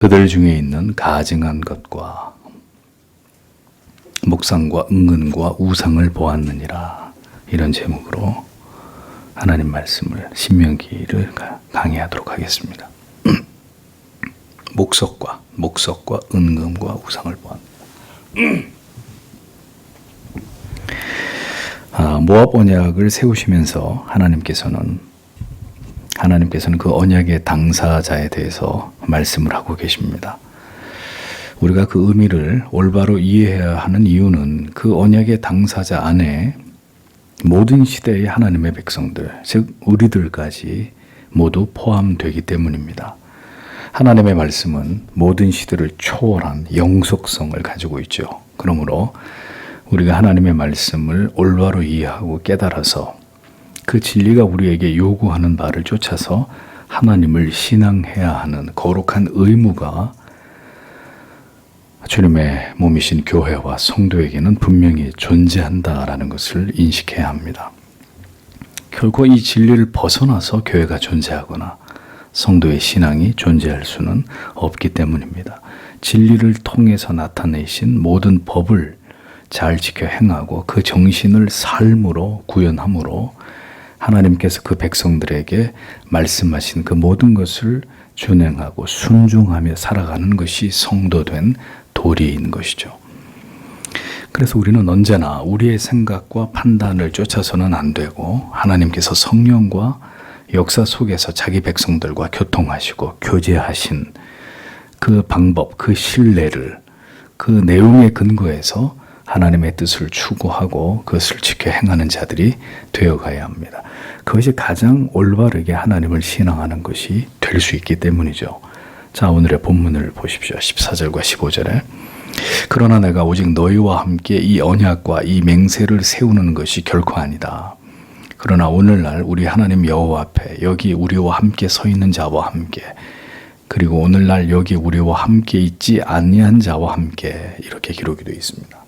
그들 중에 있는 가증한 것과 목상과 은근과 우상을 보았느니라. 이런 제목으로 하나님 말씀을 신명기를 강의하도록 하겠습니다. 목석과 은금과 우상을 보았느니라. 모압 언약을 세우시면서 하나님께서는 그 언약의 당사자에 대해서 말씀을 하고 계십니다. 우리가 그 의미를 올바로 이해해야 하는 이유는 그 언약의 당사자 안에 모든 시대의 하나님의 백성들, 즉 우리들까지 모두 포함되기 때문입니다. 하나님의 말씀은 모든 시대를 초월한 영속성을 가지고 있죠. 그러므로 우리가 하나님의 말씀을 올바로 이해하고 깨달아서 그 진리가 우리에게 요구하는 바를 쫓아서 하나님을 신앙해야 하는 거룩한 의무가 주님의 몸이신 교회와 성도에게는 분명히 존재한다라는 것을 인식해야 합니다. 결코 이 진리를 벗어나서 교회가 존재하거나 성도의 신앙이 존재할 수는 없기 때문입니다. 진리를 통해서 나타내신 모든 법을 잘 지켜 행하고 그 정신을 삶으로 구현함으로 하나님께서 그 백성들에게 말씀하신 그 모든 것을 준행하고 순종하며 살아가는 것이 성도된 도리인 것이죠. 그래서 우리는 언제나 우리의 생각과 판단을 쫓아서는 안 되고 하나님께서 성령과 역사 속에서 자기 백성들과 교통하시고 교제하신 그 방법, 그 신뢰를 그 내용에 근거해서 하나님의 뜻을 추구하고 그것을 지켜 행하는 자들이 되어가야 합니다. 그것이 가장 올바르게 하나님을 신앙하는 것이 될 수 있기 때문이죠. 자, 오늘의 본문을 보십시오. 14절과 15절에 그러나 내가 오직 너희와 함께 이 언약과 이 맹세를 세우는 것이 결코 아니다. 그러나 오늘날 우리 하나님 여호와 앞에 여기 우리와 함께 서 있는 자와 함께 그리고 오늘날 여기 우리와 함께 있지 아니한 자와 함께 이렇게 기록이 되어 있습니다.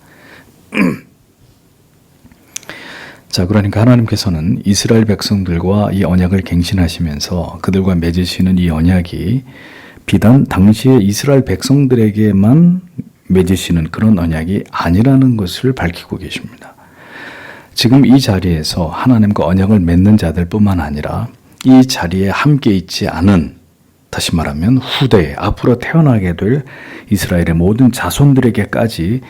자, 그러니까 하나님께서는 이스라엘 백성들과 이 언약을 갱신하시면서 그들과 맺으시는 이 언약이 비단 당시의 이스라엘 백성들에게만 맺으시는 그런 언약이 아니라는 것을 밝히고 계십니다. 지금 이 자리에서 하나님과 언약을 맺는 자들뿐만 아니라 이 자리에 함께 있지 않은, 다시 말하면 후대, 앞으로 태어나게 될 이스라엘의 모든 자손들에게까지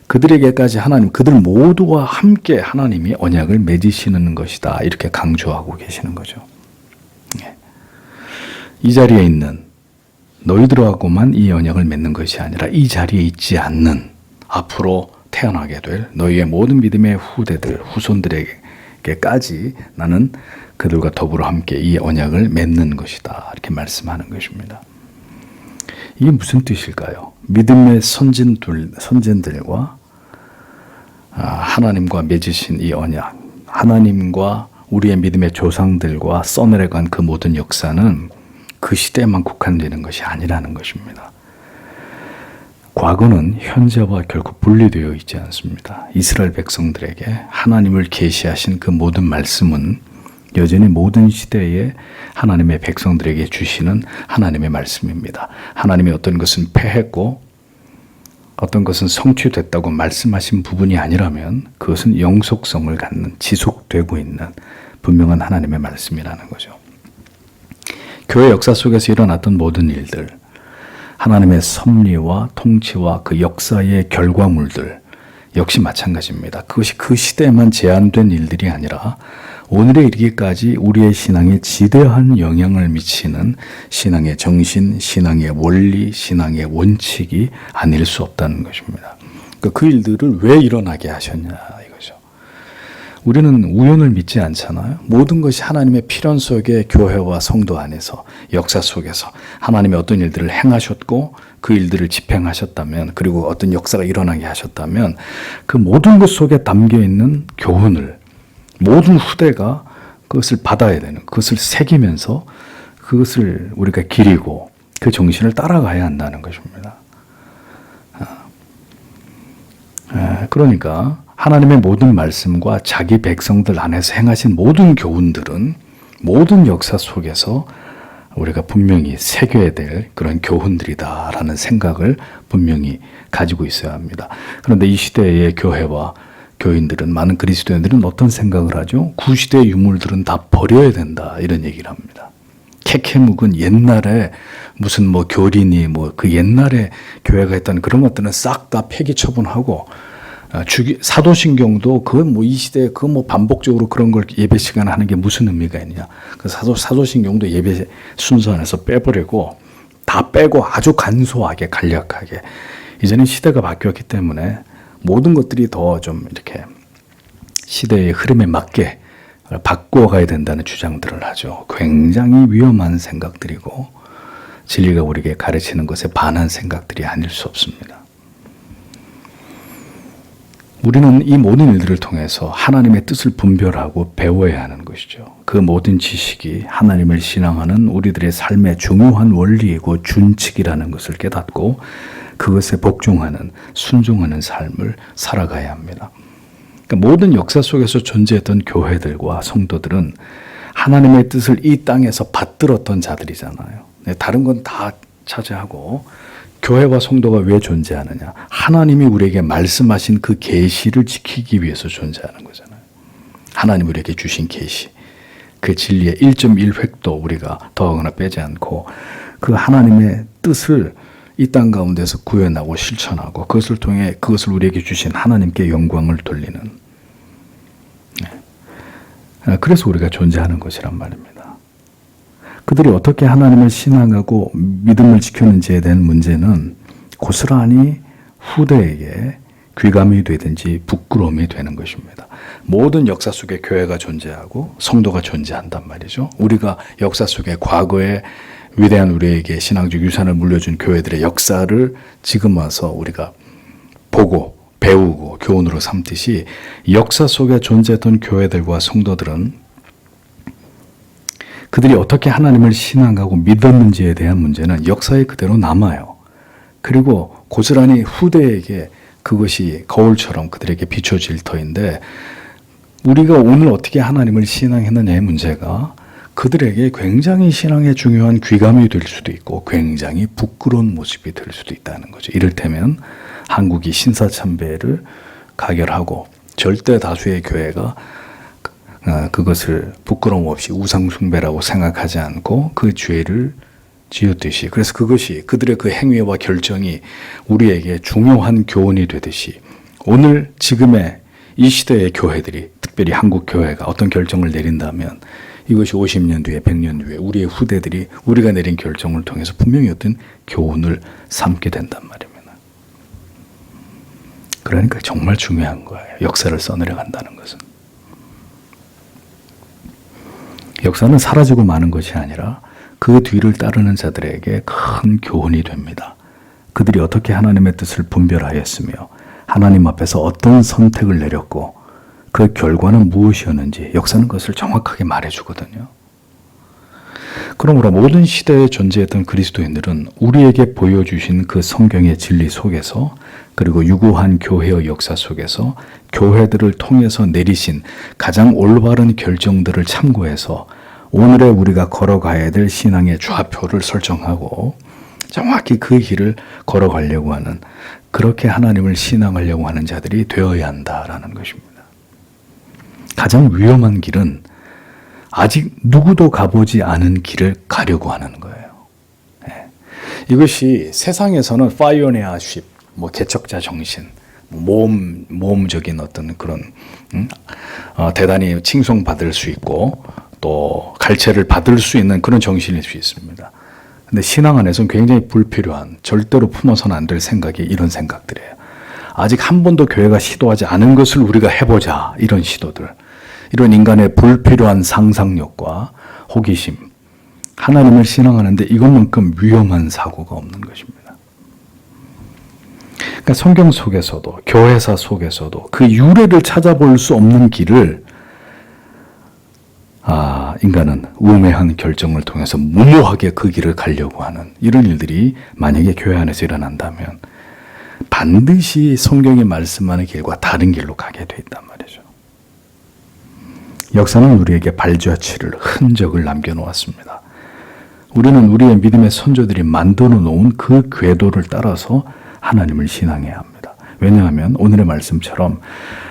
그들에게까지 하나님, 그들 모두와 함께 하나님이 언약을 맺으시는 것이다. 이렇게 강조하고 계시는 거죠. 이 자리에 있는 너희들하고만 이 언약을 맺는 것이 아니라 이 자리에 있지 않는 앞으로 태어나게 될 너희의 모든 믿음의 후대들, 후손들에게까지 나는 그들과 더불어 함께 이 언약을 맺는 것이다. 이렇게 말씀하는 것입니다. 이게 무슨 뜻일까요? 믿음의 선진들과 하나님과 맺으신 이 언약, 하나님과 우리의 믿음의 조상들과 써내려간 그 모든 역사는 그 시대에만 국한되는 것이 아니라는 것입니다. 과거는 현재와 결코 분리되어 있지 않습니다. 이스라엘 백성들에게 하나님을 계시하신 그 모든 말씀은 여전히 모든 시대에 하나님의 백성들에게 주시는 하나님의 말씀입니다. 하나님이 어떤 것은 패했고 어떤 것은 성취됐다고 말씀하신 부분이 아니라면 그것은 영속성을 갖는 지속되고 있는 분명한 하나님의 말씀이라는 거죠. 교회 역사 속에서 일어났던 모든 일들, 하나님의 섭리와 통치와 그 역사의 결과물들 역시 마찬가지입니다. 그것이 그 시대에만 제한된 일들이 아니라 오늘에 이르기까지 우리의 신앙에 지대한 영향을 미치는 신앙의 정신, 신앙의 원리, 신앙의 원칙이 아닐 수 없다는 것입니다. 그 일들을 왜 일어나게 하셨냐 이거죠. 우리는 우연을 믿지 않잖아요. 모든 것이 하나님의 필연 속에 교회와 성도 안에서 역사 속에서 하나님이 어떤 일들을 행하셨고 그 일들을 집행하셨다면 그리고 어떤 역사가 일어나게 하셨다면 그 모든 것 속에 담겨있는 교훈을 모든 후대가 그것을 받아야 되는, 그것을 새기면서 그것을 우리가 기리고 그 정신을 따라가야 한다는 것입니다. 그러니까 하나님의 모든 말씀과 자기 백성들 안에서 행하신 모든 교훈들은 모든 역사 속에서 우리가 분명히 새겨야 될 그런 교훈들이다라는 생각을 분명히 가지고 있어야 합니다. 그런데 이 시대의 교회와 교인들은, 많은 그리스도인들은 어떤 생각을 하죠? 구시대의 유물들은 다 버려야 된다, 이런 얘기를 합니다. 캐캐묵은 옛날에 무슨 뭐 교리니 뭐 그 옛날에 교회가 했던 그런 것들은 싹 다 폐기 처분하고, 사도신경도 그건 뭐 이 시대에 그 뭐 반복적으로 그런 걸 예배 시간에 하는 게 무슨 의미가 있냐. 그 사도신경도 예배 순서 안에서 빼버리고, 다 빼고 아주 간소하게 간략하게. 이제는 시대가 바뀌었기 때문에 모든 것들이 더 좀 이렇게 시대의 흐름에 맞게 바꾸어가야 된다는 주장들을 하죠. 굉장히 위험한 생각들이고, 진리가 우리에게 가르치는 것에 반한 생각들이 아닐 수 없습니다. 우리는 이 모든 일들을 통해서 하나님의 뜻을 분별하고 배워야 하는 것이죠. 그 모든 지식이 하나님을 신앙하는 우리들의 삶의 중요한 원리이고 준칙이라는 것을 깨닫고 그것에 복종하는, 순종하는 삶을 살아가야 합니다. 그러니까 모든 역사 속에서 존재했던 교회들과 성도들은 하나님의 뜻을 이 땅에서 받들었던 자들이잖아요. 다른 건 다 차지하고, 교회와 성도가 왜 존재하느냐? 하나님이 우리에게 말씀하신 그 계시를 지키기 위해서 존재하는 거잖아요. 하나님 우리에게 주신 계시, 그 진리의 1.1획도 우리가 더하거나 빼지 않고 그 하나님의 뜻을 이 땅 가운데서 구현하고 실천하고, 그것을 통해 그것을 우리에게 주신 하나님께 영광을 돌리는, 그래서 우리가 존재하는 것이란 말입니다. 그들이 어떻게 하나님을 신앙하고 믿음을 지켰는지에 대한 문제는 고스란히 후대에게 귀감이 되든지 부끄러움이 되는 것입니다. 모든 역사 속에 교회가 존재하고 성도가 존재한단 말이죠. 우리가 역사 속에 과거에 위대한 우리에게 신앙적 유산을 물려준 교회들의 역사를 지금 와서 우리가 보고 배우고 교훈으로 삼듯이, 역사 속에 존재했던 교회들과 성도들은 그들이 어떻게 하나님을 신앙하고 믿었는지에 대한 문제는 역사에 그대로 남아요. 그리고 고스란히 후대에게 그것이 거울처럼 그들에게 비춰질 터인데, 우리가 오늘 어떻게 하나님을 신앙했느냐의 문제가 그들에게 굉장히 신앙에 중요한 귀감이 될 수도 있고 굉장히 부끄러운 모습이 될 수도 있다는 거죠. 이를테면 한국이 신사참배를 가결하고 절대 다수의 교회가 그것을 부끄러움 없이 우상숭배라고 생각하지 않고 그 죄를 지었듯이, 그래서 그것이 그들의 그 행위와 결정이 우리에게 중요한 교훈이 되듯이, 오늘 지금의 이 시대의 교회들이, 특별히 한국 교회가 어떤 결정을 내린다면 이것이 50년 뒤에 100년 뒤에 우리의 후대들이 우리가 내린 결정을 통해서 분명히 어떤 교훈을 삼게 된단 말입니다. 그러니까 정말 중요한 거예요. 역사를 써내려간다는 것은. 역사는 사라지고 마는 것이 아니라 그 뒤를 따르는 자들에게 큰 교훈이 됩니다. 그들이 어떻게 하나님의 뜻을 분별하였으며 하나님 앞에서 어떤 선택을 내렸고 그 결과는 무엇이었는지 역사는 그것을 정확하게 말해주거든요. 그러므로 모든 시대에 존재했던 그리스도인들은 우리에게 보여주신 그 성경의 진리 속에서, 그리고 유구한 교회의 역사 속에서 교회들을 통해서 내리신 가장 올바른 결정들을 참고해서 오늘의 우리가 걸어가야 될 신앙의 좌표를 설정하고 정확히 그 길을 걸어가려고 하는, 그렇게 하나님을 신앙하려고 하는 자들이 되어야 한다라는 것입니다. 가장 위험한 길은 아직 누구도 가보지 않은 길을 가려고 하는 거예요. 이것이 세상에서는 파이오니아십, 뭐 개척자 정신, 모험적인 어떤 그런 대단히 칭송받을 수 있고 또 갈채를 받을 수 있는 그런 정신일 수 있습니다. 근데 신앙 안에서는 굉장히 불필요한, 절대로 품어서는 안 될 생각이 이런 생각들이에요. 아직 한 번도 교회가 시도하지 않은 것을 우리가 해보자, 이런 시도들, 이런 인간의 불필요한 상상력과 호기심, 하나님을 신앙하는데 이것만큼 위험한 사고가 없는 것입니다. 그러니까 성경 속에서도 교회사 속에서도 그 유래를 찾아볼 수 없는 길을 인간은 우매한 결정을 통해서 무모하게 그 길을 가려고 하는 이런 일들이 만약에 교회 안에서 일어난다면 반드시 성경이 말씀하는 길과 다른 길로 가게 돼 있단 말이죠. 역사는 우리에게 발자취를, 흔적을 남겨놓았습니다. 우리는 우리의 믿음의 선조들이 만들어 놓은 그 궤도를 따라서 하나님을 신앙해야 합니다. 왜냐하면 오늘의 말씀처럼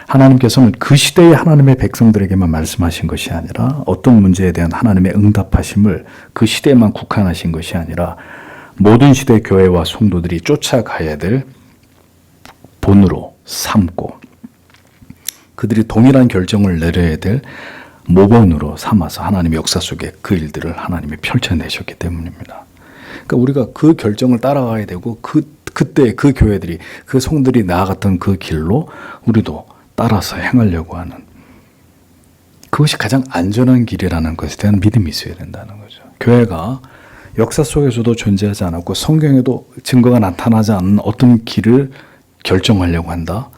하나님께서는 그 시대의 하나님의 백성들에게만 말씀하신 것이 아니라 어떤 문제에 대한 하나님의 응답하심을 그 시대에만 국한하신 것이 아니라 모든 시대 교회와 성도들이 쫓아가야 될 본으로 삼고 그들이 동일한 결정을 내려야 될 모범으로 삼아서 하나님의 역사 속에 그 일들을 하나님이 펼쳐내셨기 때문입니다. 그러니까 우리가 그 결정을 따라가야 되고 그때 그 교회들이 그 성들이 나아갔던 그 길로 우리도 따라서 행하려고 하는 그것이 가장 안전한 길이라는 것에 대한 믿음이 있어야 된다는 거죠. 교회가 역사 속에서도 존재하지 않았고 성경에도 증거가 나타나지 않는 어떤 길을 결정하려고 한다.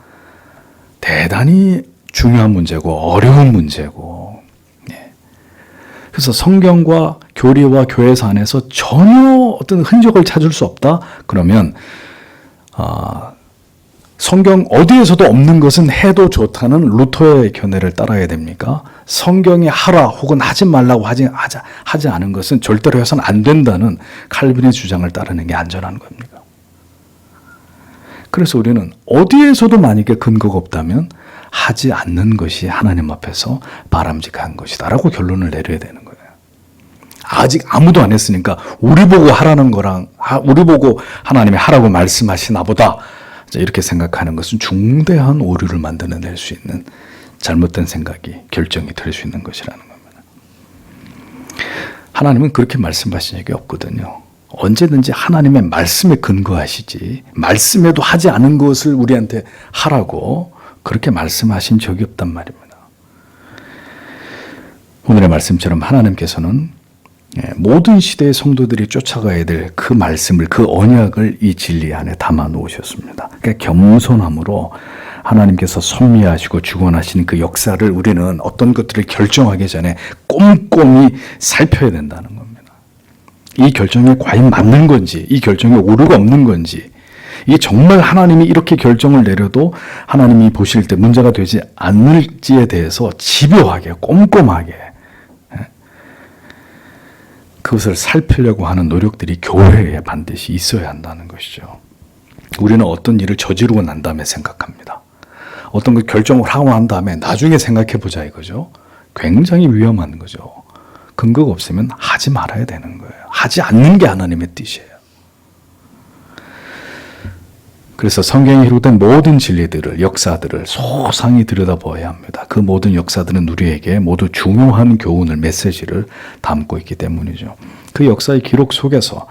대단히 중요한 문제고 어려운 문제고 그래서 성경과 교리와 교회사 안에서 전혀 어떤 흔적을 찾을 수 없다. 그러면 성경 어디에서도 없는 것은 해도 좋다는 루터의 견해를 따라야 됩니까? 성경이 하라 혹은 하지 말라고 하지 않은 것은 절대로 해서는 안 된다는 칼빈의 주장을 따르는 게 안전한 겁니다. 그래서 우리는 어디에서도 만약에 근거가 없다면 하지 않는 것이 하나님 앞에서 바람직한 것이다라고 결론을 내려야 되는 거예요. 아직 아무도 안 했으니까 우리 보고 하라는 거랑 우리 보고 하나님이 하라고 말씀하시나 보다 이렇게 생각하는 것은 중대한 오류를 만들어낼 수 있는 잘못된 생각이 결정이 될 수 있는 것이라는 겁니다. 하나님은 그렇게 말씀하신 적이 없거든요. 언제든지 하나님의 말씀에 근거하시지 말씀에도 하지 않은 것을 우리한테 하라고 그렇게 말씀하신 적이 없단 말입니다. 오늘의 말씀처럼 하나님께서는 모든 시대의 성도들이 쫓아가야 될 그 말씀을 그 언약을 이 진리 안에 담아 놓으셨습니다. 그러니까 겸손함으로 하나님께서 섭리하시고 주권하시는 그 역사를 우리는 어떤 것들을 결정하기 전에 꼼꼼히 살펴야 된다는 겁니다. 이 결정이 과연 맞는 건지 이 결정에 오류가 없는 건지 이게 정말 하나님이 이렇게 결정을 내려도 하나님이 보실 때 문제가 되지 않을지에 대해서 집요하게 꼼꼼하게 그것을 살피려고 하는 노력들이 교회에 반드시 있어야 한다는 것이죠. 우리는 어떤 일을 저지르고 난 다음에 생각합니다. 어떤 그 결정을 하고 난 다음에 나중에 생각해 보자 이거죠. 굉장히 위험한 거죠. 근거가 없으면 하지 말아야 되는 거예요. 하지 않는 게 하나님의 뜻이에요. 그래서 성경에 기록된 모든 진리들을 역사들을 소상히 들여다보아야 합니다. 그 모든 역사들은 우리에게 모두 중요한 교훈을 메시지를 담고 있기 때문이죠. 그 역사의 기록 속에서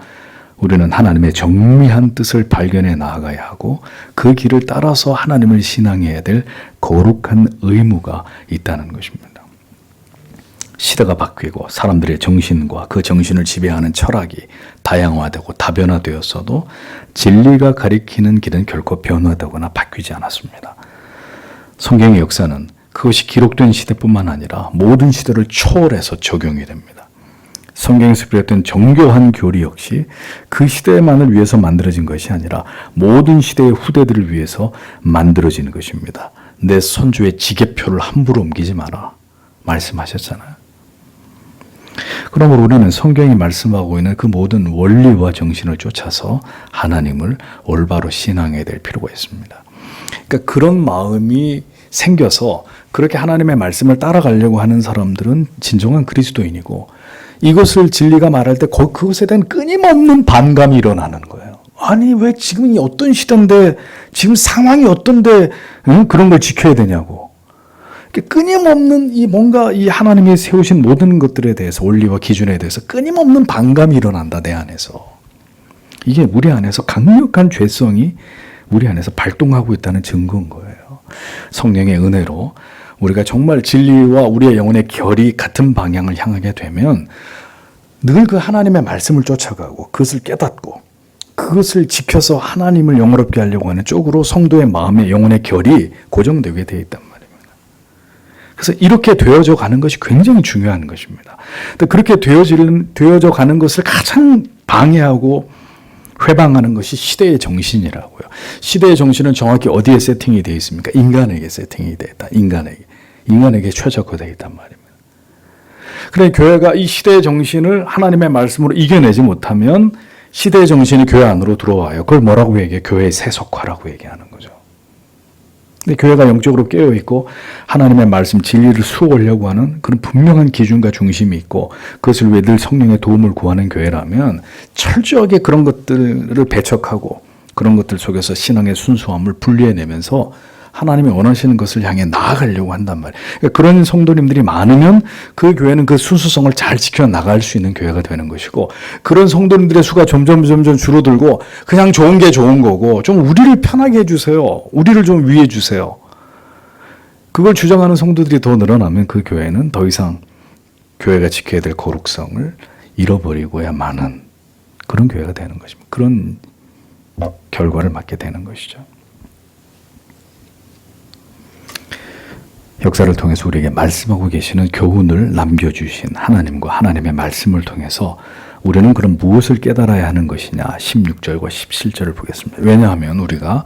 우리는 하나님의 정밀한 뜻을 발견해 나아가야 하고 그 길을 따라서 하나님을 신앙해야 될 거룩한 의무가 있다는 것입니다. 시대가 바뀌고 사람들의 정신과 그 정신을 지배하는 철학이 다양화되고 다변화되었어도 진리가 가리키는 길은 결코 변화되거나 바뀌지 않았습니다. 성경의 역사는 그것이 기록된 시대뿐만 아니라 모든 시대를 초월해서 적용이 됩니다. 성경에서 비롯된 정교한 교리 역시 그 시대만을 위해서 만들어진 것이 아니라 모든 시대의 후대들을 위해서 만들어지는 것입니다. 내 선조의 지게표를 함부로 옮기지 마라 말씀하셨잖아요. 그러므로 우리는 성경이 말씀하고 있는 그 모든 원리와 정신을 쫓아서 하나님을 올바로 신앙해야 될 필요가 있습니다. 그러니까 그런 마음이 생겨서 그렇게 하나님의 말씀을 따라가려고 하는 사람들은 진정한 그리스도인이고 이것을 진리가 말할 때 그것에 대한 끊임없는 반감이 일어나는 거예요. 아니 왜 지금 어떤 시대인데 지금 상황이 어떤데 그런 걸 지켜야 되냐고. 끊임없는 이 하나님이 세우신 모든 것들에 대해서 원리와 기준에 대해서 끊임없는 반감이 일어난다 내 안에서. 이게 우리 안에서 강력한 죄성이 우리 안에서 발동하고 있다는 증거인 거예요. 성령의 은혜로 우리가 정말 진리와 우리의 영혼의 결이 같은 방향을 향하게 되면 늘 그 하나님의 말씀을 쫓아가고 그것을 깨닫고 그것을 지켜서 하나님을 영화롭게 하려고 하는 쪽으로 성도의 마음의 영혼의 결이 고정되게 되어 있단 말입니다. 그래서 이렇게 되어져 가는 것이 굉장히 중요한 것입니다. 그렇게 되어져 가는 것을 가장 방해하고 회방하는 것이 시대의 정신이라고요. 시대의 정신은 정확히 어디에 세팅이 되어 있습니까? 인간에게 세팅이 되어 있다. 인간에게 최적화되어 있단 말입니다. 그래 교회가 이 시대의 정신을 하나님의 말씀으로 이겨내지 못하면 시대의 정신이 교회 안으로 들어와요. 그걸 뭐라고 얘기해요? 교회의 세속화라고 얘기하는 거죠. 근데 교회가 영적으로 깨어있고 하나님의 말씀 진리를 수호하려고 하는 그런 분명한 기준과 중심이 있고 그것을 위해 늘 성령의 도움을 구하는 교회라면 철저하게 그런 것들을 배척하고 그런 것들 속에서 신앙의 순수함을 분리해내면서 하나님이 원하시는 것을 향해 나아가려고 한단 말이에요. 그러니까 그런 성도님들이 많으면 그 교회는 그 순수성을 잘 지켜나갈 수 있는 교회가 되는 것이고 그런 성도님들의 수가 점점 줄어들고 그냥 좋은 게 좋은 거고 좀 우리를 편하게 해주세요. 우리를 좀 위해 주세요. 그걸 주장하는 성도들이 더 늘어나면 그 교회는 더 이상 교회가 지켜야 될 거룩성을 잃어버리고야 마는 그런 교회가 되는 것입니다. 그런 결과를 맞게 되는 것이죠. 역사를 통해서 우리에게 말씀하고 계시는 교훈을 남겨주신 하나님과 하나님의 말씀을 통해서 우리는 그럼 무엇을 깨달아야 하는 것이냐 16절과 17절을 보겠습니다. 왜냐하면 우리가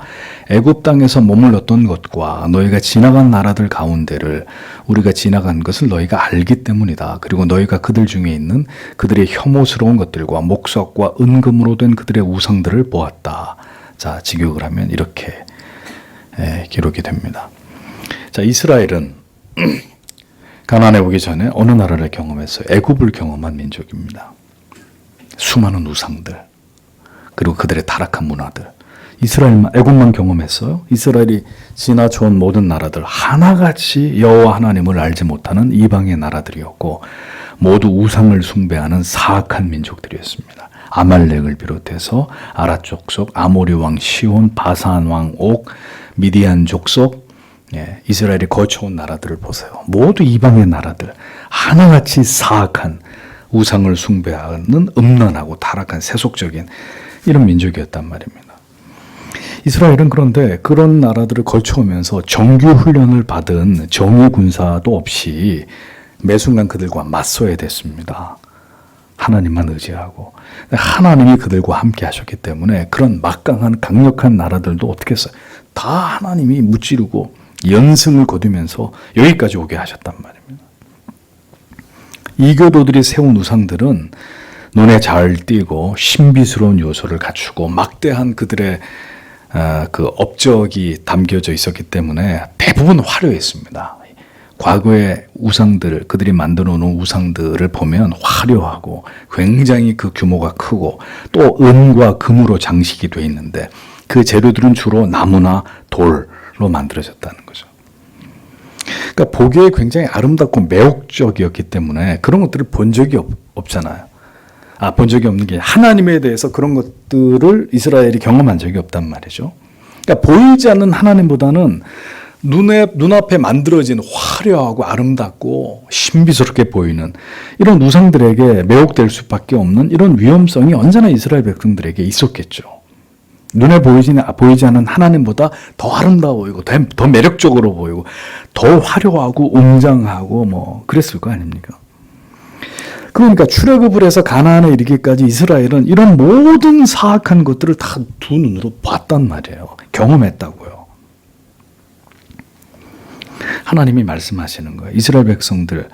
애굽 땅에서 머물렀던 것과 너희가 지나간 나라들 가운데를 우리가 지나간 것을 너희가 알기 때문이다. 그리고 너희가 그들 중에 있는 그들의 혐오스러운 것들과 목석과 은금으로 된 그들의 우상들을 보았다. 자, 직역을 하면 이렇게 기록이 됩니다. 자, 이스라엘은 가나안에 오기 전에 어느 나라를 경험했어요? 애굽을 경험한 민족입니다. 수많은 우상들 그리고 그들의 타락한 문화들 애굽만 경험했어요. 이스라엘이 지나쳐온 모든 나라들 하나같이 여호와 하나님을 알지 못하는 이방의 나라들이었고 모두 우상을 숭배하는 사악한 민족들이었습니다. 아말렉을 비롯해서 아랏 족속, 아모리 왕 시온, 바산 왕 옥, 미디안 족속 이스라엘이 거쳐온 나라들을 보세요. 모두 이방의 나라들 하나같이 사악한 우상을 숭배하는 음란하고 타락한 세속적인 이런 민족이었단 말입니다. 이스라엘은 그런데 그런 나라들을 거쳐오면서 정규 훈련을 받은 정예 군사도 없이 매 순간 그들과 맞서야 됐습니다. 하나님만 의지하고 하나님이 그들과 함께 하셨기 때문에 그런 막강한 강력한 나라들도 어떻게 했어요? 다 하나님이 무찌르고 연승을 거두면서 여기까지 오게 하셨단 말입니다. 이교도들이 세운 우상들은 눈에 잘 띄고 신비스러운 요소를 갖추고 막대한 그들의 그 업적이 담겨져 있었기 때문에 대부분 화려했습니다. 과거의 우상들, 그들이 만들어 놓은 우상들을 보면 화려하고 굉장히 그 규모가 크고 또 은과 금으로 장식이 되어 있는데 그 재료들은 주로 나무나 돌로 만들어졌다는 거죠. 그러니까 보기에 굉장히 아름답고 매혹적이었기 때문에 그런 것들을 본 적이 없잖아요. 본 적이 없는 게 하나님에 대해서 그런 것들을 이스라엘이 경험한 적이 없단 말이죠. 그러니까 보이지 않는 하나님보다는 눈앞에 만들어진 화려하고 아름답고 신비스럽게 보이는 이런 우상들에게 매혹될 수밖에 없는 이런 위험성이 언제나 이스라엘 백성들에게 있었겠죠. 눈에 보이지 않는 하나님보다 더 아름다워 보이고 더 매력적으로 보이고 더 화려하고 웅장하고 그랬을 거 아닙니까? 그러니까 출애굽을 해서 가나안에 이르기까지 이스라엘은 이런 모든 사악한 것들을 다 두 눈으로 봤단 말이에요. 경험했다고요. 하나님이 말씀하시는 거예요. 이스라엘 백성들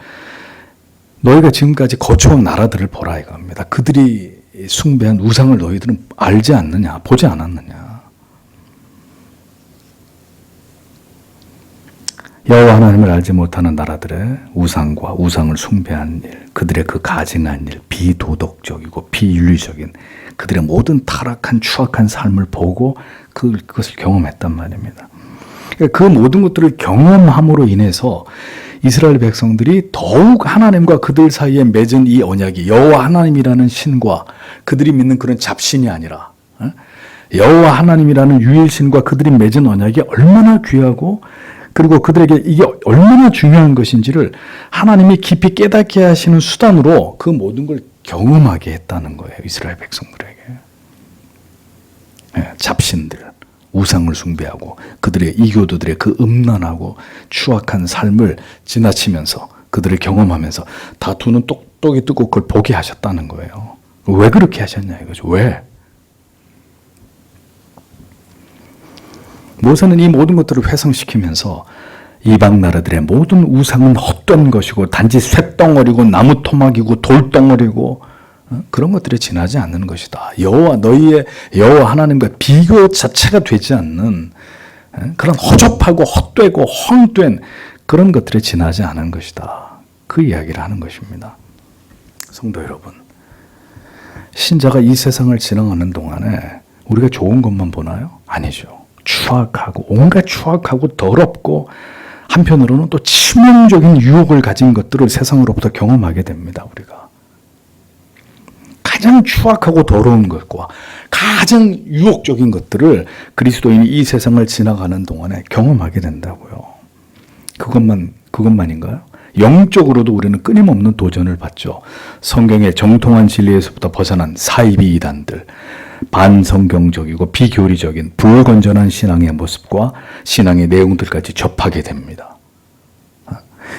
너희가 지금까지 거쳐온 나라들을 보라 이겁니다. 그들이 숭배한 우상을 너희들은 알지 않느냐, 보지 않았느냐. 여호와 하나님을 알지 못하는 나라들의 우상과 우상을 숭배한 일, 그들의 그 가증한 일, 비도덕적이고 비윤리적인 그들의 모든 타락한 추악한 삶을 보고 그것을 경험했단 말입니다. 그 모든 것들을 경험함으로 인해서 이스라엘 백성들이 더욱 하나님과 그들 사이에 맺은 이 언약이 여호와 하나님이라는 신과 그들이 믿는 그런 잡신이 아니라 여호와 하나님이라는 유일신과 그들이 맺은 언약이 얼마나 귀하고 그리고 그들에게 이게 얼마나 중요한 것인지를 하나님이 깊이 깨닫게 하시는 수단으로 그 모든 걸 경험하게 했다는 거예요. 이스라엘 백성들에게. 잡신들, 우상을 숭배하고 그들의 이교도들의 그 음란하고 추악한 삶을 지나치면서 그들을 경험하면서 다 두 눈 똑똑히 뜨고 그걸 보게 하셨다는 거예요. 왜 그렇게 하셨냐 이거죠. 왜? 모세는 이 모든 것들을 회상시키면서 이방 나라들의 모든 우상은 헛된 것이고 단지 쇳덩어리고 나무 토막이고 돌덩어리고 그런 것들에 지나지 않는 것이다. 너희의 여호와 하나님과 비교 자체가 되지 않는 그런 허접하고 헛되고 헛된 그런 것들에 지나지 않은 것이다. 그 이야기를 하는 것입니다. 성도 여러분, 신자가 이 세상을 지나가는 동안에 우리가 좋은 것만 보나요? 아니죠. 추악하고 온갖 추악하고 더럽고 한편으로는 또 치명적인 유혹을 가진 것들을 세상으로부터 경험하게 됩니다. 우리가 가장 추악하고 더러운 것과 가장 유혹적인 것들을 그리스도인이 이 세상을 지나가는 동안에 경험하게 된다고요. 그것만인가요? 영적으로도 우리는 끊임없는 도전을 받죠. 성경의 정통한 진리에서부터 벗어난 사이비 이단들, 반성경적이고 비교리적인 불건전한 신앙의 모습과 신앙의 내용들까지 접하게 됩니다.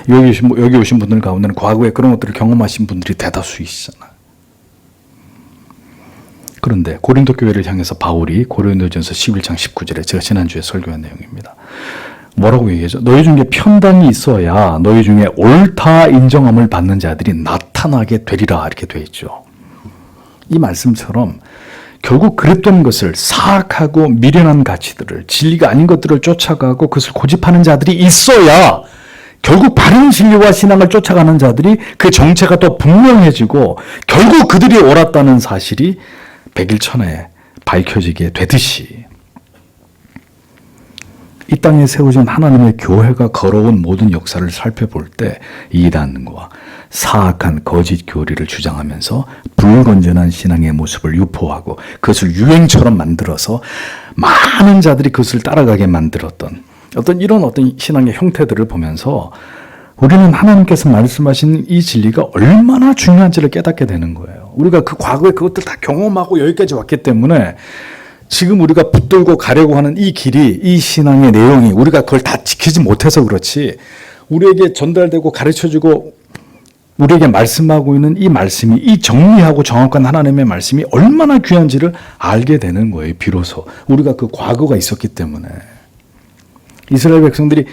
여기 오신 분들 가운데는 과거에 그런 것들을 경험하신 분들이 대다수 있잖아요. 그런데 고린도 교회를 향해서 바울이 고린도전서 11장 19절에 제가 지난주에 설교한 내용입니다. 뭐라고 얘기하죠? 너희 중에 편당이 있어야 너희 중에 옳다 인정함을 받는 자들이 나타나게 되리라 이렇게 되어 있죠. 이 말씀처럼 결국 그랬던 것을 사악하고 미련한 가치들을 진리가 아닌 것들을 쫓아가고 그것을 고집하는 자들이 있어야 결국 바른 진리와 신앙을 쫓아가는 자들이 그 정체가 더 분명해지고 결국 그들이 옳았다는 사실이 백일천하에 밝혀지게 되듯이 이 땅에 세우신 하나님의 교회가 걸어온 모든 역사를 살펴볼 때 이단과 사악한 거짓 교리를 주장하면서 불건전한 신앙의 모습을 유포하고 그것을 유행처럼 만들어서 많은 자들이 그것을 따라가게 만들었던 어떤 신앙의 형태들을 보면서 우리는 하나님께서 말씀하신 이 진리가 얼마나 중요한지를 깨닫게 되는 거예요. 우리가 그 과거에 그것들 다 경험하고 여기까지 왔기 때문에 지금 우리가 붙들고 가려고 하는 이 길이, 이 신앙의 내용이 우리가 그걸 다 지키지 못해서 그렇지 우리에게 전달되고 가르쳐주고 우리에게 말씀하고 있는 이 말씀이 이 정리하고 정확한 하나님의 말씀이 얼마나 귀한지를 알게 되는 거예요. 비로소 우리가 그 과거가 있었기 때문에 이스라엘 백성들이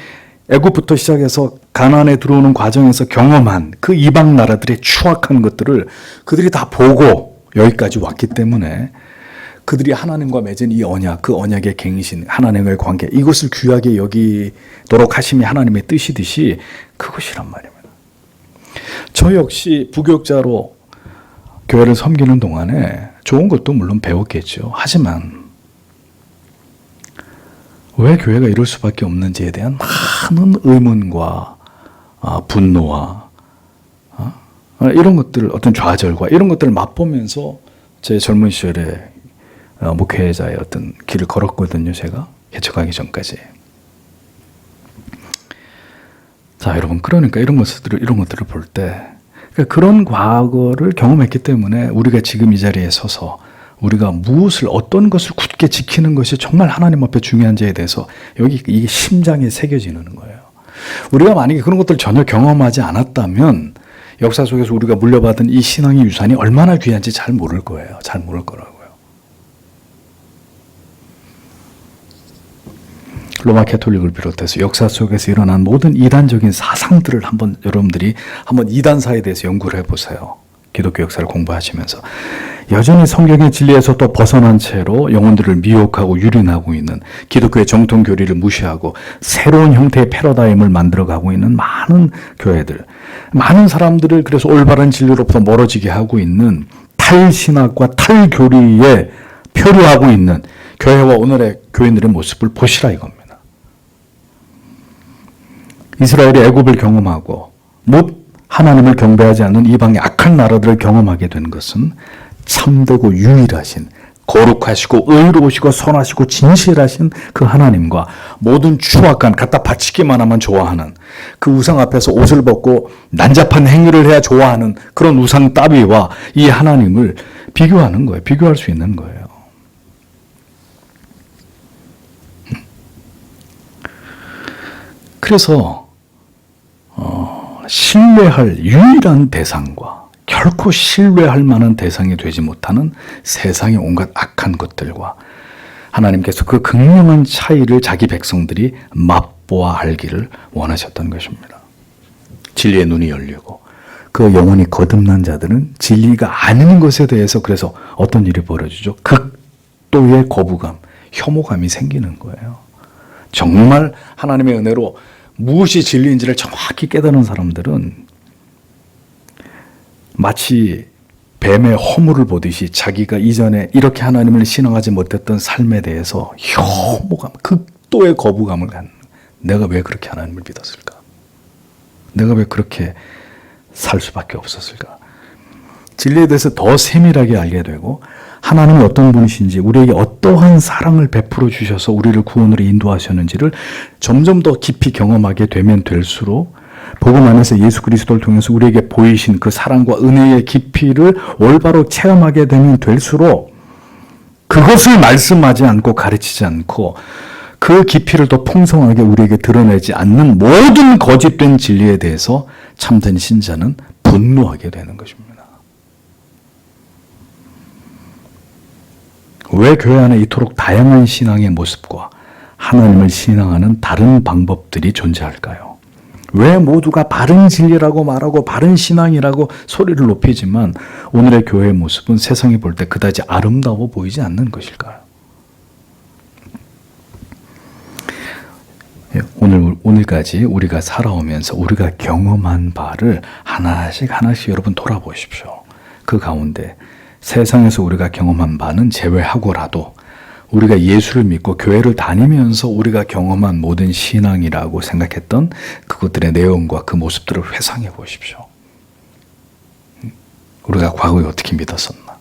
애굽부터 시작해서 가나안에 들어오는 과정에서 경험한 그 이방 나라들의 추악한 것들을 그들이 다 보고 여기까지 왔기 때문에 그들이 하나님과 맺은 이 언약, 그 언약의 갱신, 하나님과의 관계 이것을 귀하게 여기도록 하심이 하나님의 뜻이듯이 그것이란 말입니다. 저 역시 부교육자로 교회를 섬기는 동안에 좋은 것도 물론 배웠겠죠. 하지만 왜 교회가 이럴 수밖에 없는지에 대한 많은 의문과 분노와 이런 것들, 어떤 좌절과 이런 것들을 맛보면서 제 젊은 시절에 목회자의 어떤 길을 걸었거든요. 제가 개척하기 전까지. 자, 여러분, 그러니까 이런 것들을 볼 때 그런 과거를 경험했기 때문에 우리가 지금 이 자리에 서서 우리가 무엇을 어떤 것을 굳게 지키는 것이 정말 하나님 앞에 중요한지에 대해서 여기 이게 심장에 새겨지는 거예요. 우리가 만약에 그런 것들을 전혀 경험하지 않았다면 역사 속에서 우리가 물려받은 이 신앙의 유산이 얼마나 귀한지 잘 모를 거예요. 잘 모를 거라고요. 로마 캐톨릭을 비롯해서 역사 속에서 일어난 모든 이단적인 사상들을 여러분들이 한번 이단사에 대해서 연구를 해보세요. 기독교 역사를 공부하시면서 여전히 성경의 진리에서 또 벗어난 채로 영혼들을 미혹하고 유린하고 있는 기독교의 정통 교리를 무시하고 새로운 형태의 패러다임을 만들어가고 있는 많은 교회들, 많은 사람들을 그래서 올바른 진리로부터 멀어지게 하고 있는 탈신학과 탈교리에 표류하고 있는 교회와 오늘의 교인들의 모습을 보시라 이겁니다. 이스라엘이 애굽을 경험하고 못 하나님을 경배하지 않는 이방의 악한 나라들을 경험하게 된 것은 참되고 유일하신 거룩하시고 의로우시고 선하시고 진실하신 그 하나님과 모든 추악한 갖다 바치기만 하면 좋아하는 그 우상 앞에서 옷을 벗고 난잡한 행위를 해야 좋아하는 그런 우상 따위와 이 하나님을 비교하는 거예요. 비교할 수 있는 거예요. 그래서 신뢰할 유일한 대상과 결코 신뢰할 만한 대상이 되지 못하는 세상의 온갖 악한 것들과 하나님께서 그 극명한 차이를 자기 백성들이 맛보아 알기를 원하셨던 것입니다. 진리의 눈이 열리고 그 영혼이 거듭난 자들은 진리가 아닌 것에 대해서 그래서 어떤 일이 벌어지죠? 극도의 거부감, 혐오감이 생기는 거예요. 정말 하나님의 은혜로 무엇이 진리인지를 정확히 깨달은 사람들은 마치 뱀의 허물을 보듯이 자기가 이전에 이렇게 하나님을 신앙하지 못했던 삶에 대해서 혐오감, 극도의 거부감을 갖는, 내가 왜 그렇게 하나님을 믿었을까? 내가 왜 그렇게 살 수밖에 없었을까? 진리에 대해서 더 세밀하게 알게 되고 하나님이 어떤 분이신지, 우리에게 어떠한 사랑을 베풀어 주셔서 우리를 구원으로 인도하셨는지를 점점 더 깊이 경험하게 되면 될수록 복음 안에서 예수 그리스도를 통해서 우리에게 보이신 그 사랑과 은혜의 깊이를 올바로 체험하게 되면 될수록 그것을 말씀하지 않고 가르치지 않고 그 깊이를 더 풍성하게 우리에게 드러내지 않는 모든 거짓된 진리에 대해서 참된 신자는 분노하게 되는 것입니다. 왜 교회 안에 이토록 다양한 신앙의 모습과 하나님을 신앙하는 다른 방법들이 존재할까요? 왜 모두가 바른 진리라고 말하고 바른 신앙이라고 소리를 높이지만 오늘의 교회의 모습은 세상이 볼 때 그다지 아름다워 보이지 않는 것일까요? 오늘까지 우리가 살아오면서 우리가 경험한 바를 하나씩 여러분 돌아보십시오. 그 가운데 세상에서 우리가 경험한 바는 제외하고라도 우리가 예수를 믿고 교회를 다니면서 우리가 경험한 모든 신앙이라고 생각했던 그것들의 내용과 그 모습들을 회상해 보십시오. 우리가 과거에 어떻게 믿었었나?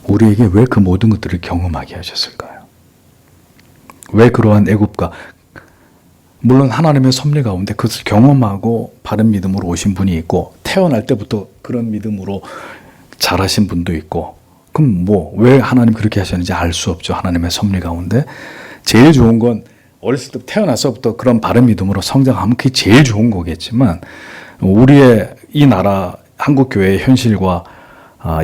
우리에게 왜 그 모든 것들을 경험하게 하셨을까요? 왜 그러한 애굽과 물론 하나님의 섭리 가운데 그것을 경험하고 바른 믿음으로 오신 분이 있고 태어날 때부터 그런 믿음으로 자라신 분도 있고 그럼 왜 하나님 그렇게 하셨는지 알 수 없죠. 하나님의 섭리 가운데 제일 좋은 건 어렸을 때 태어나서부터 그런 바른 믿음으로 성장하면 그게 제일 좋은 거겠지만 우리의 이 나라 한국교회의 현실과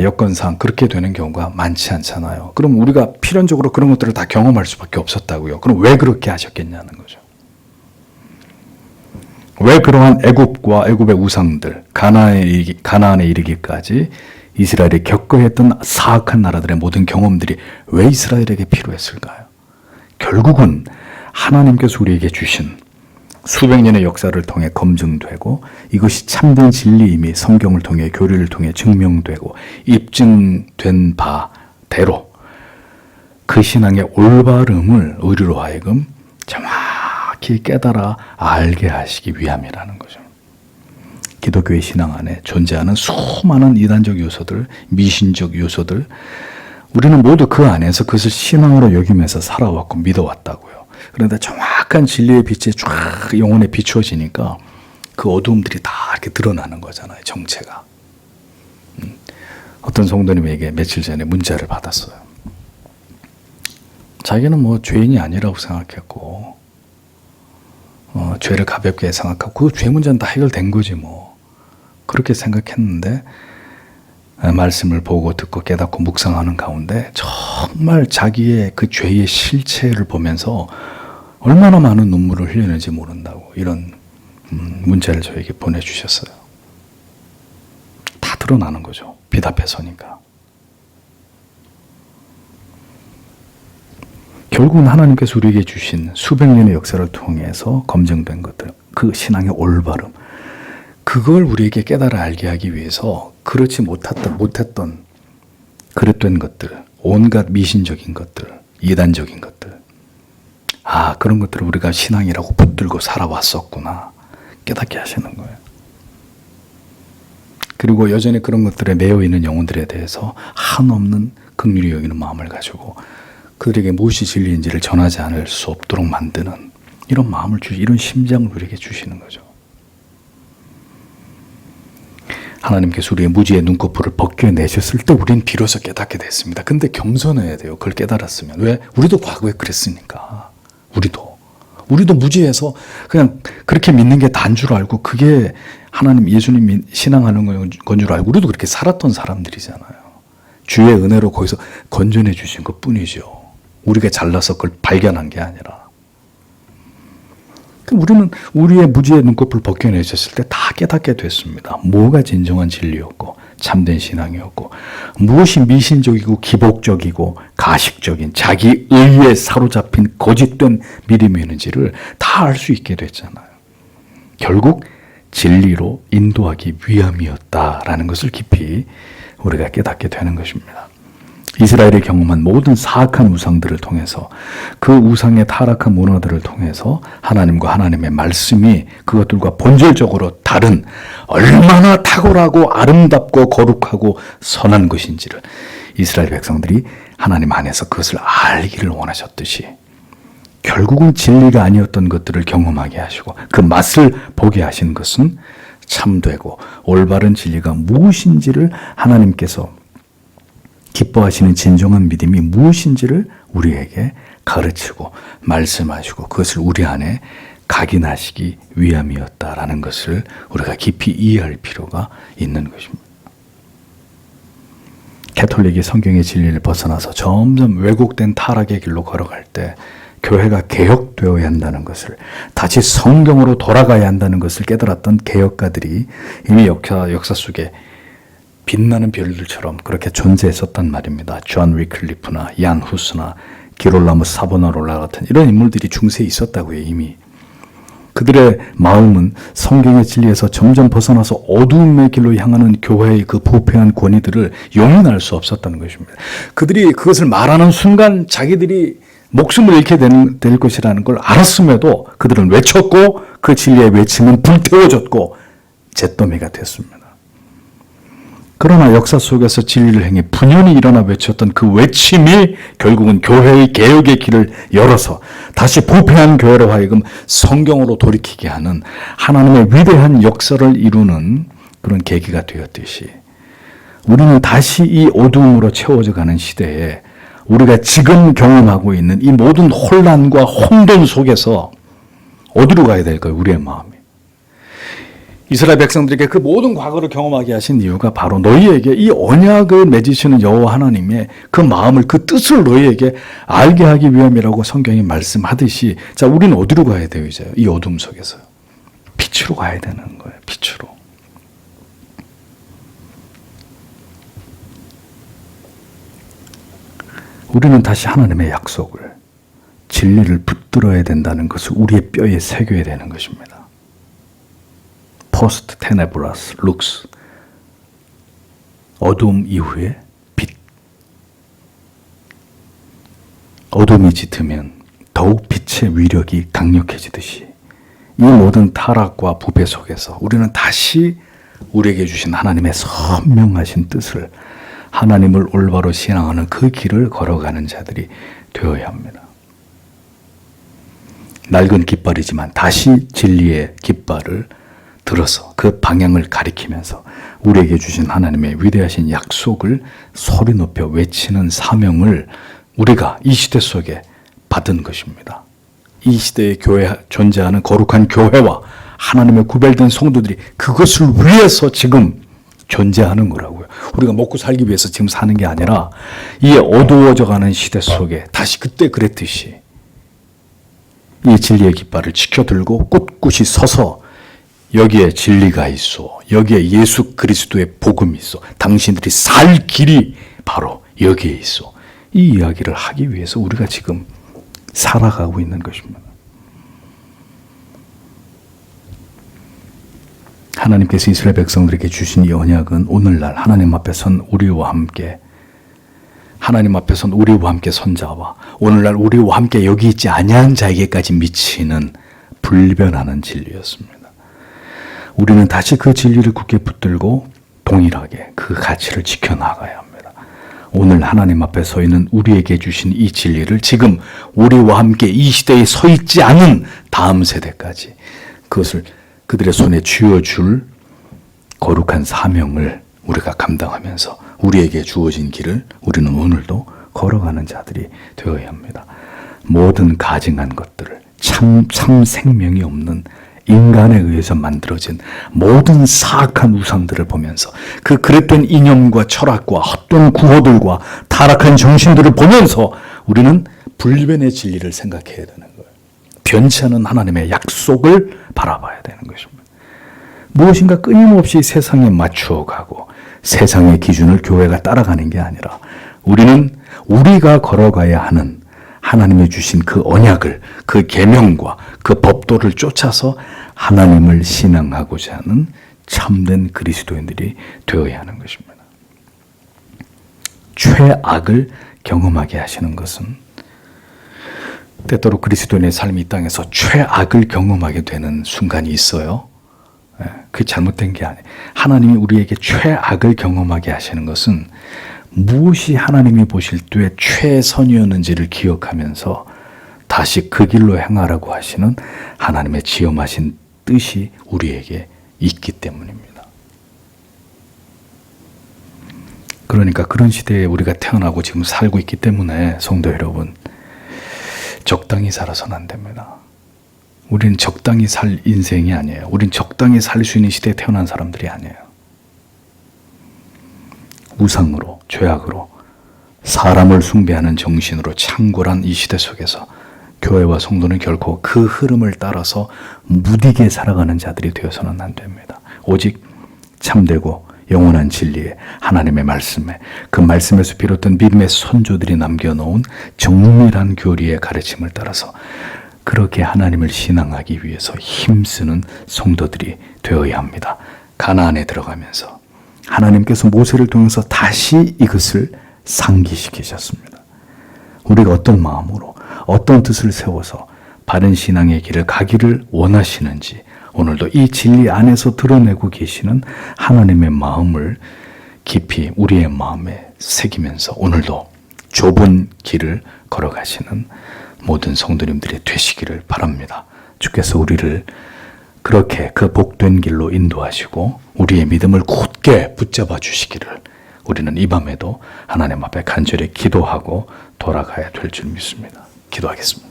여건상 그렇게 되는 경우가 많지 않잖아요. 그럼 우리가 필연적으로 그런 것들을 다 경험할 수밖에 없었다고요. 그럼 왜 그렇게 하셨겠냐는 거죠. 왜 그러한 애굽과 애굽의 우상들, 가나안에 이르기까지 이스라엘이 겪어야 했던 사악한 나라들의 모든 경험들이 왜 이스라엘에게 필요했을까요? 결국은 하나님께서 우리에게 주신 수백 년의 역사를 통해 검증되고 이것이 참된 진리임이 성경을 통해 교리를 통해 증명되고 입증된 바대로 그 신앙의 올바름을 우리로 하여금 정확히 깨달아 알게 하시기 위함이라는 거죠. 기독교의 신앙 안에 존재하는 수많은 이단적 요소들, 미신적 요소들, 우리는 모두 그 안에서 그것을 신앙으로 여기면서 살아왔고 믿어왔다고요. 그런데 정확한 진리의 빛이 쫙 영혼에 비추어지니까 그 어두움들이 다 이렇게 드러나는 거잖아요, 정체가. 어떤 성도님에게 며칠 전에 문자를 받았어요. 자기는 죄인이 아니라고 생각했고, 죄를 가볍게 생각하고, 그 죄 문제는 다 해결된 거지 그렇게 생각했는데, 말씀을 보고 듣고 깨닫고 묵상하는 가운데 정말 자기의 그 죄의 실체를 보면서 얼마나 많은 눈물을 흘리는지 모른다고 이런 문자를 저에게 보내주셨어요. 다 드러나는 거죠. 빛 앞에 서니까. 결국은 하나님께서 우리에게 주신 수백 년의 역사를 통해서 검증된 것들, 그 신앙의 올바름, 그걸 우리에게 깨달아 알게 하기 위해서 그렇지 못했던 그릇된 것들, 온갖 미신적인 것들, 이단적인 것들, 그런 것들을 우리가 신앙이라고 붙들고 살아왔었구나 깨닫게 하시는 거예요. 그리고 여전히 그런 것들에 매여 있는 영혼들에 대해서 한없는 긍휼히 여기는 마음을 가지고 그들에게 무엇이 진리인지를 전하지 않을 수 없도록 만드는 이런 마음을 이런 심장을 우리에게 주시는 거죠. 하나님께서 우리의 무지의 눈꺼풀을 벗겨내셨을 때 우리는 비로소 깨닫게 됐습니다. 근데 겸손해야 돼요. 그걸 깨달았으면. 왜? 우리도 과거에 그랬으니까. 우리도 무지해서 그냥 그렇게 믿는 게 다인 줄 알고 그게 하나님 예수님 신앙하는 건 줄 알고 우리도 그렇게 살았던 사람들이잖아요. 주의 은혜로 거기서 건져내 주신 것 뿐이죠. 우리가 잘나서 그걸 발견한 게 아니라. 우리는 우리의 무지의 눈꺼풀 벗겨내셨을 때 다 깨닫게 됐습니다. 뭐가 진정한 진리였고 참된 신앙이었고 무엇이 미신적이고 기복적이고 가식적인 자기 의에 사로잡힌 거짓된 믿음이었는지를 다 알 수 있게 됐잖아요. 결국 진리로 인도하기 위함이었다라는 것을 깊이 우리가 깨닫게 되는 것입니다. 이스라엘이 경험한 모든 사악한 우상들을 통해서 그 우상의 타락한 문화들을 통해서 하나님과 하나님의 말씀이 그것들과 본질적으로 다른 얼마나 탁월하고 아름답고 거룩하고 선한 것인지를 이스라엘 백성들이 하나님 안에서 그것을 알기를 원하셨듯이 결국은 진리가 아니었던 것들을 경험하게 하시고 그 맛을 보게 하신 것은 참되고 올바른 진리가 무엇인지를 하나님께서 기뻐하시는 진정한 믿음이 무엇인지를 우리에게 가르치고 말씀하시고 그것을 우리 안에 각인하시기 위함이었다라는 것을 우리가 깊이 이해할 필요가 있는 것입니다. 가톨릭이 성경의 진리를 벗어나서 점점 왜곡된 타락의 길로 걸어갈 때 교회가 개혁되어야 한다는 것을, 다시 성경으로 돌아가야 한다는 것을 깨달았던 개혁가들이 이미 역사 속에 빛나는 별들처럼 그렇게 존재했었단 말입니다. 존 위클리프나 얀 후스나 기롤라모 사보나롤라 같은 이런 인물들이 중세에 있었다고요. 이미 그들의 마음은 성경의 진리에서 점점 벗어나서 어두움의 길로 향하는 교회의 그 부패한 권위들을 용인할 수 없었다는 것입니다. 그들이 그것을 말하는 순간 자기들이 목숨을 잃게 될 것이라는 걸 알았음에도 그들은 외쳤고 그 진리의 외침은 불태워졌고 잿더미가 됐습니다. 그러나 역사 속에서 진리를 행해 분연히 일어나 외쳤던 그 외침이 결국은 교회의 개혁의 길을 열어서 다시 부패한 교회로 하여금 성경으로 돌이키게 하는 하나님의 위대한 역사를 이루는 그런 계기가 되었듯이 우리는 다시 이 어두움으로 채워져가는 시대에 우리가 지금 경험하고 있는 이 모든 혼란과 혼돈 속에서 어디로 가야 될까요? 우리의 마음이. 이스라엘 백성들에게 그 모든 과거를 경험하게 하신 이유가 바로 너희에게 이 언약을 맺으시는 여호와 하나님의 그 마음을, 그 뜻을 너희에게 알게 하기 위함이라고 성경이 말씀하듯이, 자, 우리는 어디로 가야 돼요, 이제? 이 어둠 속에서. 빛으로 가야 되는 거예요, 빛으로. 우리는 다시 하나님의 약속을, 진리를 붙들어야 된다는 것을 우리의 뼈에 새겨야 되는 것입니다. 포스트 테네브라스 룩스, 어둠 이후에 빛. 어둠이 짙으면 더욱 빛의 위력이 강력해지듯이 이 모든 타락과 부패 속에서 우리는 다시 우리에게 주신 하나님의 선명하신 뜻을, 하나님을 올바로 신앙하는 그 길을 걸어가는 자들이 되어야 합니다. 낡은 깃발이지만 다시 진리의 깃발을 들어서 그 방향을 가리키면서 우리에게 주신 하나님의 위대하신 약속을 소리 높여 외치는 사명을 우리가 이 시대 속에 받은 것입니다. 이 시대에 존재하는 거룩한 교회와 하나님의 구별된 성도들이 그것을 위해서 지금 존재하는 거라고요. 우리가 먹고 살기 위해서 지금 사는 게 아니라 이 어두워져가는 시대 속에 다시 그때 그랬듯이 이 진리의 깃발을 지켜들고 꿋꿋이 서서 여기에 진리가 있어, 여기에 예수 그리스도의 복음이 있어, 당신들이 살 길이 바로 여기에 있어, 이 이야기를 하기 위해서 우리가 지금 살아가고 있는 것입니다. 하나님께서 이스라엘 백성들에게 주신 이 언약은 오늘날 하나님 앞에 선 우리와 함께, 하나님 앞에 선 우리와 함께 선자와 오늘날 우리와 함께 여기 있지 아니한 자에게까지 미치는 불변하는 진리였습니다. 우리는 다시 그 진리를 굳게 붙들고 동일하게 그 가치를 지켜나가야 합니다. 오늘 하나님 앞에 서 있는 우리에게 주신 이 진리를 지금 우리와 함께 이 시대에 서 있지 않은 다음 세대까지 그것을 그들의 손에 쥐어줄 거룩한 사명을 우리가 감당하면서 우리에게 주어진 길을 우리는 오늘도 걸어가는 자들이 되어야 합니다. 모든 가증한 것들을 참 생명이 없는 인간에 의해서 만들어진 모든 사악한 우상들을 보면서 그 그릇된 이념과 철학과 헛된 구호들과 타락한 정신들을 보면서 우리는 불변의 진리를 생각해야 되는 거예요. 변치 않은 하나님의 약속을 바라봐야 되는 것입니다. 무엇인가 끊임없이 세상에 맞추어가고 세상의 기준을 교회가 따라가는 게 아니라 우리는 우리가 걸어가야 하는 하나님이 주신 그 언약을, 그 계명과 그 법도를 쫓아서 하나님을 신앙하고자 하는 참된 그리스도인들이 되어야 하는 것입니다. 최악을 경험하게 하시는 것은 때때로 그리스도인의 삶이 이 땅에서 최악을 경험하게 되는 순간이 있어요. 그게 잘못된 게 아니에요. 하나님이 우리에게 최악을 경험하게 하시는 것은 무엇이 하나님이 보실 때에 최선이었는지를 기억하면서 다시 그 길로 행하라고 하시는 하나님의 지엄하신 뜻이 우리에게 있기 때문입니다. 그러니까 그런 시대에 우리가 태어나고 지금 살고 있기 때문에 성도 여러분, 적당히 살아서는 안 됩니다. 우리는 적당히 살 인생이 아니에요. 우리는 적당히 살 수 있는 시대에 태어난 사람들이 아니에요. 우상으로, 죄악으로, 사람을 숭배하는 정신으로 창궐한 이 시대 속에서 교회와 성도는 결코 그 흐름을 따라서 무디게 살아가는 자들이 되어서는 안 됩니다. 오직 참되고 영원한 진리에, 하나님의 말씀에, 그 말씀에서 비롯된 믿음의 선조들이 남겨놓은 정밀한 교리의 가르침을 따라서 그렇게 하나님을 신앙하기 위해서 힘쓰는 성도들이 되어야 합니다. 가나안에 들어가면서 하나님께서 모세를 통해서 다시 이것을 상기시키셨습니다. 우리가 어떤 마음으로, 어떤 뜻을 세워서 바른 신앙의 길을 가기를 원하시는지 오늘도 이 진리 안에서 드러내고 계시는 하나님의 마음을 깊이 우리의 마음에 새기면서 오늘도 좁은 길을 걸어가시는 모든 성도님들이 되시기를 바랍니다. 주께서 우리를 그렇게 그 복된 길로 인도하시고 우리의 믿음을 굳게 붙잡아 주시기를 우리는 이 밤에도 하나님 앞에 간절히 기도하고 돌아가야 될 줄 믿습니다. 기도하겠습니다.